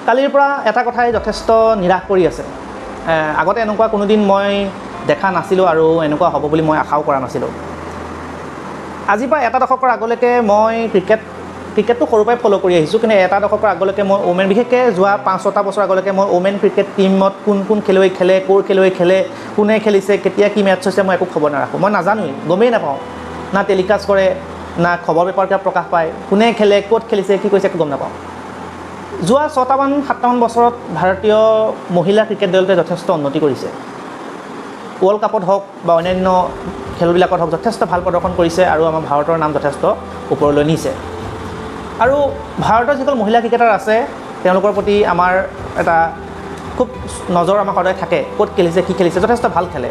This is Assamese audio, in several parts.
কালিৰ পৰা এটা কথাই যথেষ্ট নিৰাশ কৰি আছে। আগতে এনেকুৱা কোনোদিন মই দেখা নাছিলোঁ আৰু এনেকুৱা হ'ব বুলি মই আশাও কৰা নাছিলোঁ। আজিৰ পৰা এটা দশকৰ আগলৈকে মই ক্ৰিকেটটো সৰুৰ পৰাই ফ'ল' কৰি আহিছোঁ, কিন্তু এটা দশকৰ আগলৈকে মই ওমেন, বিশেষকৈ যোৱা 5-6টা বছৰ আগলৈকে মই ওমেন ক্ৰিকেট টীমত কোন খেলুৱৈ খেলে, ক'ৰ খেলুৱৈ খেলে, কোনে খেলিছে, কেতিয়া কি মেটচ হৈছে, মই একো খবৰ নাৰাখোঁ। মই নাজানোৱেই, গমেই নাপাওঁ, না টেলিকাষ্ট কৰে, না খবৰ পেপাৰ কিবা প্ৰকাশ পায়, কোনে খেলে, ক'ত খেলিছে, কি কৰিছে, একো গম নাপাওঁ। যোৱা 6-7টা বছৰত ভাৰতীয় মহিলা ক্ৰিকেট দলটোৱে যথেষ্ট উন্নতি কৰিছে। ৱৰ্ল্ড কাপত হওক বা অন্যান্য খেলবিলাকত হওক যথেষ্ট ভাল প্ৰদৰ্শন কৰিছে আৰু আমাৰ ভাৰতৰ নাম যথেষ্ট ওপৰলৈ নিছে। আৰু ভাৰতৰ যিসকল মহিলা ক্ৰিকেটাৰ আছে তেওঁলোকৰ প্ৰতি আমাৰ এটা খুব নজৰ আমাৰ সদায় থাকে, ক'ত খেলিছে, কি খেলিছে, যথেষ্ট ভাল খেলে।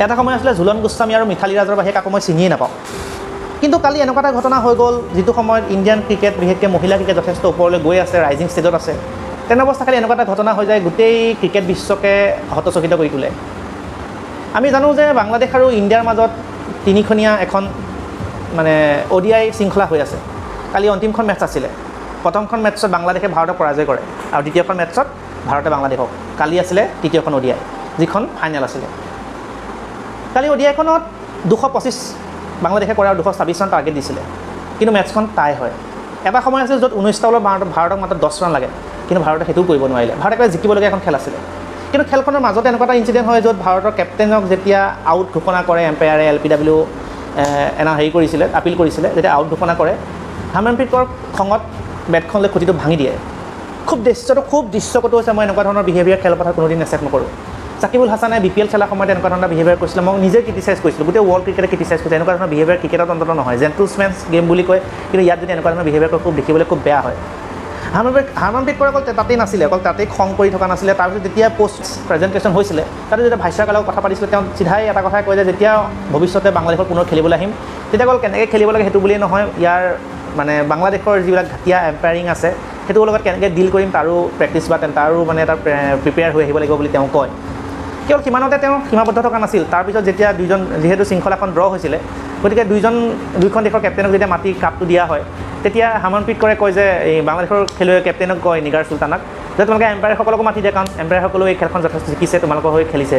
এটা সময় আছিলে ঝুলন গোস্বামী আৰু মিথালী ৰাজৰ বাহিৰে কাকো মই চিনিয়ে নাপাওঁ। কিন্তু কালি এনেকুৱা এটা ঘটনা হৈ গ'ল, যিটো সময়ত ইণ্ডিয়ান ক্ৰিকেট, বিশেষকৈ মহিলা ক্ৰিকেট যথেষ্ট ওপৰলৈ গৈ আছে, ৰাইজিং ষ্টেজত আছে। তেনে অৱস্থা কালি এনেকুৱা এটা ঘটনা হৈ যায়, গোটেই ক্ৰিকেট বিশ্বকে হতচকিত কৰি তোলে। আমি জানো যে বাংলাদেশ আৰু ইণ্ডিয়াৰ মাজত তিনিখনীয়া এখন ODI শৃংখলা হৈ আছে। কালি অন্তিমখন মেটচ আছিলে। প্ৰথমখন মেটচত বাংলাদেশে ভাৰতক পৰাজয় কৰে আৰু দ্বিতীয়খন মেটচত ভাৰতে বাংলাদেশক। কালি আছিলে তৃতীয়খন ODI, যিখন ফাইনেল আছিলে। কালি ODIখনত 225 বাংলাদেশে কৰে আৰু 226 ৰান টাৰ্গেট দিছিলে, কিন্তু মেটচখন টাই হয়। এটা সময় আছিল য'ত 19টা বলত ভাৰতক মাত্ৰ 10 ৰান লাগে, কিন্তু ভাৰতে সেইটোও কৰিব নোৱাৰিলে। ভাৰতে জিকিবলগীয়া এখন খেল আছিলে। কিন্তু খেলখনৰ মাজতে এনেকুৱা এটা ইনচিডেণ্ট হয় য'ত ভাৰতৰ কেপ্টেইনক যেতিয়া আউট ঘোষণা কৰে এম্পায়াৰে, LPW আপিল কৰিছিলে, যেতিয়া আউট ঘোষণা কৰে, হাৰমনপ্ৰীত কৌৰ খঙত বেটখন লৈ খুঁটিটো ভাঙি দিয়ে। খুব দৃশ্যকটু হৈছে। মই এনেকুৱা ধৰণৰ বিহেভিয়াৰ খেলপথাৰত কোনোদিন একচেপ্ট নকৰোঁ। সাকিবুল হাছানে BPL খেলাৰ সময়ত এনেকুৱা ধৰণৰ বিহেভিয়াৰ কৰিছিলে, মই নিজে ক্ৰিটিচাইজ কৰিছিলোঁ, গোটেই ৱৰ্ল্ড ক্ৰিকেটে ক্ৰিটিচাইজ কৰিছে। এনেকুৱা ধৰণৰ বিহেভিয়াৰ ক্ৰিকেটত অন্তত নহয়, জেণ্টলমেনছ গেম বুলি কয়, কিন্তু ইয়াত যদি এনেকুৱা ধৰণৰ বিহেভিয়াৰ কৰে দেখিবলৈ খুব বেয়া হয়। হাৰমনপ্ৰীত কৌৰ অকল তাতেই নাছিলে, অকল তাতেই খং কৰি থকা নাছিলে। তাৰপিছত যেতিয়া পোষ্ট প্ৰেজেণ্টেশ্যন হৈছিলে, তাতে যেতিয়া ভাইচৰয়ৰ লগত কথা পাতিছিলে, তেওঁ চিধাই এটা কথাই কয় যে যেতিয়া ভৱিষ্যতে বাংলাদেশৰ পুনৰ খেলিবলৈ আহিম, তেতিয়া অকল কেনেকৈ খেলিব লাগে সেইটো বুলিয়েই নহয়, ইয়াৰ বাংলাদেশৰ যিবিলাক ঘাটীয়া এম্পায়াৰিং আছে সেইটোৰ লগত কেনেকৈ ডিল কৰিম তাৰো প্ৰেক্টিছ বা তাৰো এটা প্ৰিপেয়াৰ হৈ আহিব লাগিব বুলি তেওঁ কয়। কেৱল সিমানতে তেওঁ সীমাবদ্ধ থকা নাছিল। তাৰপিছত যেতিয়া যিহেতু শৃংখলাখন ড্ৰ হৈছিলে, গতিকে দুইখন দেশৰ কেপ্টেইনক যেতিয়া মাতি কাপটো দিয়া হয়, তেতিয়া হাৰমনপ্ৰীত কৌৰে কয় যে এই বাংলাদেশৰ খেলুৱৈ কেপ্টেইনক কয় নিগাৰ চুলতানক যে তোমালোকে এম্পায়াৰসকলকো মাতি দিয়া, কাৰণ এম্পায়াৰসকলেও এই খেলখন যথেষ্ট জিকিছে, তোমালোকৰ হৈ খেলিছে।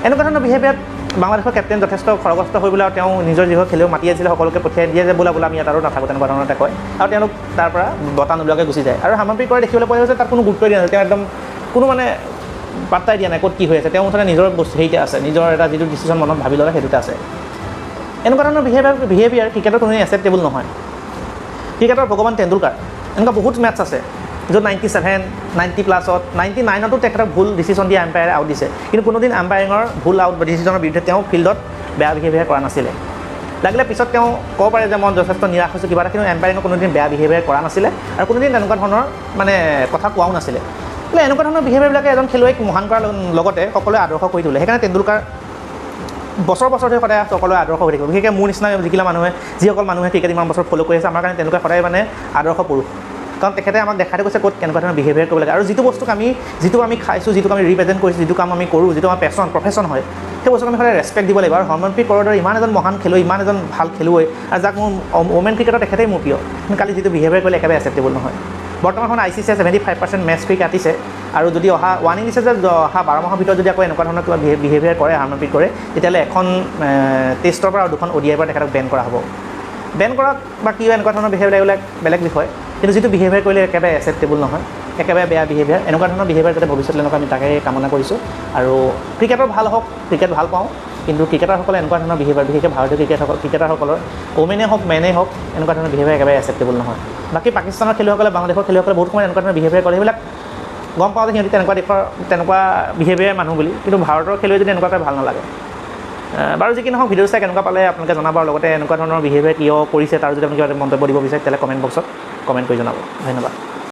এনেকুৱা ধৰণৰ বিহেভিয়াৰত বাংলাদেশৰ কেপ্টেইন যথেষ্ট খৰগ্ৰস্ত হৈ পেলাই তেওঁ নিজৰ যিসকল খেলুৱৈ মাতি আছিলে সকলোকে পঠিয়াই দিয়ে যে বোলা আমি ইয়াত আৰু নাথাকোঁ, তেনেকুৱা ধৰণতে কয়। আৰু তেওঁলোক তাৰ পৰা বঁটা নোলোৱাকৈ গুচি যায়। আৰু হাৰমনপ্ৰীত কৌৰে দেখিবলৈ পোৱা গৈছে তাত কোনো গুৰুত্ব দিয়া নাছিল। তেওঁ একদম কোনো পাত্তাই দিয়া নাই ক'ত কি হৈ আছে। তেওঁ মুঠতে নিজৰ হেৰিতে আছে, নিজৰ এটা যিটো ডিচিশ্যন মনত ভাবি ল'লে সেইটোতে আছে। এনেকুৱা ধৰণৰ বিহেভিয়াৰ ক্ৰিকেটৰ কোনো একচেপ্টেবল নহয়। ক্ৰিকেটৰ ভগৱান তেণ্ডুলকাৰ এনেকুৱা বহুত মেটচ আছে য'ত 97, 90+ত 99তো তেখেতক ভুল ডিচিশ্যন দিয়া এম্পায়াৰে আউট দিছে, কিন্তু কোনোদিন এম্পায়াৰিঙৰ ভুল আউট বা ডিচিশ্যনৰ বিৰুদ্ধে তেওঁ ফিল্ডত বেয়া বিহেভিয়াৰ কৰা নাছিলে। লাগিলে পিছত তেওঁ ক'ব পাৰে যে মই যথেষ্ট নিৰাশ হৈছোঁ কিবা এটা, কিন্তু এম্পায়াৰিঙৰ কোনোদিন বেয়া বিহেভিয়াৰ কৰা নাছিলে আৰু কোনোদিন তেনেকুৱা ধৰণৰ কথা কোৱাও নাছিলে। বোলে এনেকুৱা ধৰণৰ বিহেভিয়াৰবিলাকে এজন খেলুৱৈক মহান কৰাৰ লগতে সকলোৱে আদৰ্শ কৰি তোলে। সেইকাৰণে তেণ্ডুলকাৰ বছৰ ধৰি সদায় সকলোৱে আদৰ্শ হৈ থাকিব। বিশেষকৈ মোৰ নিচিনা যিসকল মানুহে ক্ৰিকেট ইমান বছৰ ফ'ল' কৰি আছে, আমাৰ কাৰণে তেণ্ডুলকাৰ সদায় আদৰ্শ পুৰুষ। কাৰণ তেখেতে আমাক দেখাই গৈছে ক'ত কেনেকুৱা ধৰণৰ বিহেভিয়াৰ কৰিব লাগে। আৰু যিটো আমি খাইছোঁ, যিটো আমি ৰিপ্ৰেজেণ্ট কৰিছোঁ, যিটো কাম আমি কৰোঁ, যিটো আমাৰ প্ৰফেশ্যন হয়, সেই বস্তুক আমি সদায় ৰেচপেক্ট দিব লাগিব। আৰু হাৰমনপ্ৰীত কৌৰৰ দৰে ইমান এজন মহান খেলুৱৈ, ইমান এজন ভাল খেলুৱৈ, আৰু যাক মোৰ ওমেন ক্ৰিকেটৰ তেখেতেই মোৰ প্ৰিয়, কিন্তু কালি যিটো বিহেভিয়াৰ কৰিলে একেবাৰে একচেপ্টেবল নহয়। বৰ্তমান সময়ত ICCয়ে 75% মেটচ ফ্ৰী কাটিছে, আৰু যদি ৱাৰ্ণিং দিছে যে অহা 12 মাহৰ ভিতৰত যদি আকৌ এনেকুৱা ধৰণৰ কিবা বিহেভিয়াৰ কৰে হাৰমনপ্ৰীত কৌৰে, তেতিয়াহ'লে এখন টেষ্টৰ পৰা আৰু 2খন ODIৰ পৰা তেখেতক বেন কৰা হ'ব। বেন কৰক বা কি এনেকুৱা ধৰণৰ বিহেভিয়াৰ বেলেগ বিষয়, কিন্তু যিটো বিহেভিয়াৰ কৰিলে একেবাৰে একচেপ্টেবল নহয়, একেবাৰে বেয়া বিহেভিয়াৰ। এনেকুৱা ধৰণৰ বিহেভিয়াৰ যাতে ভৱিষ্যতলৈ এনেকুৱা আমি তাকে কামনা কৰিছোঁ। আৰু ক্ৰিকেটৰ ভাল হওক, ক্ৰিকেট ভাল পাওঁ, কিন্তু ক্ৰিকেটাৰসকলে এনেকুৱা ধৰণৰ বিহেভিয়াৰ, বিশেষকৈ ভাৰতীয় ক্ৰিকেটাৰসকলৰ ওমেনেই হওক মেনেই হওক, এনেকুৱা ধৰণৰ বিহেভিয়াৰ একেবাৰে একচেপ্টেবল নহয়। বাকী পাকিস্তানৰ খেলুৱৈসকলে, বাংলাদেশৰ খেলুৱৈসকলে বহুত সময়ত এনেকুৱা ধৰণৰ বিহেভিয়াৰ কৰে, সেইবিলাক গম পাওঁ যে সিহঁতি তেনেকুৱা বিহেভিয়াৰ মানুহ বুলি, কিন্তু ভাৰতৰ খেলুৱৈ যদি এনেকুৱাকৈ ভাল নালাগে। বাৰু যি কি নহওক, ভিডিঅ' চাই কেনেকুৱা পালে আপোনালোকে জনাব, আৰু লগতে এনেকুৱা ধৰণৰ বিহেভিয়াৰ কিয় কৰিছে তাৰ যদি আপুনি কিবা মন্তব্য দিব বিচাৰে তেতিয়াহ'লে কমেণ্ট বক্সত কমেণ্ট কৰি জনাব। ধন্যবাদ।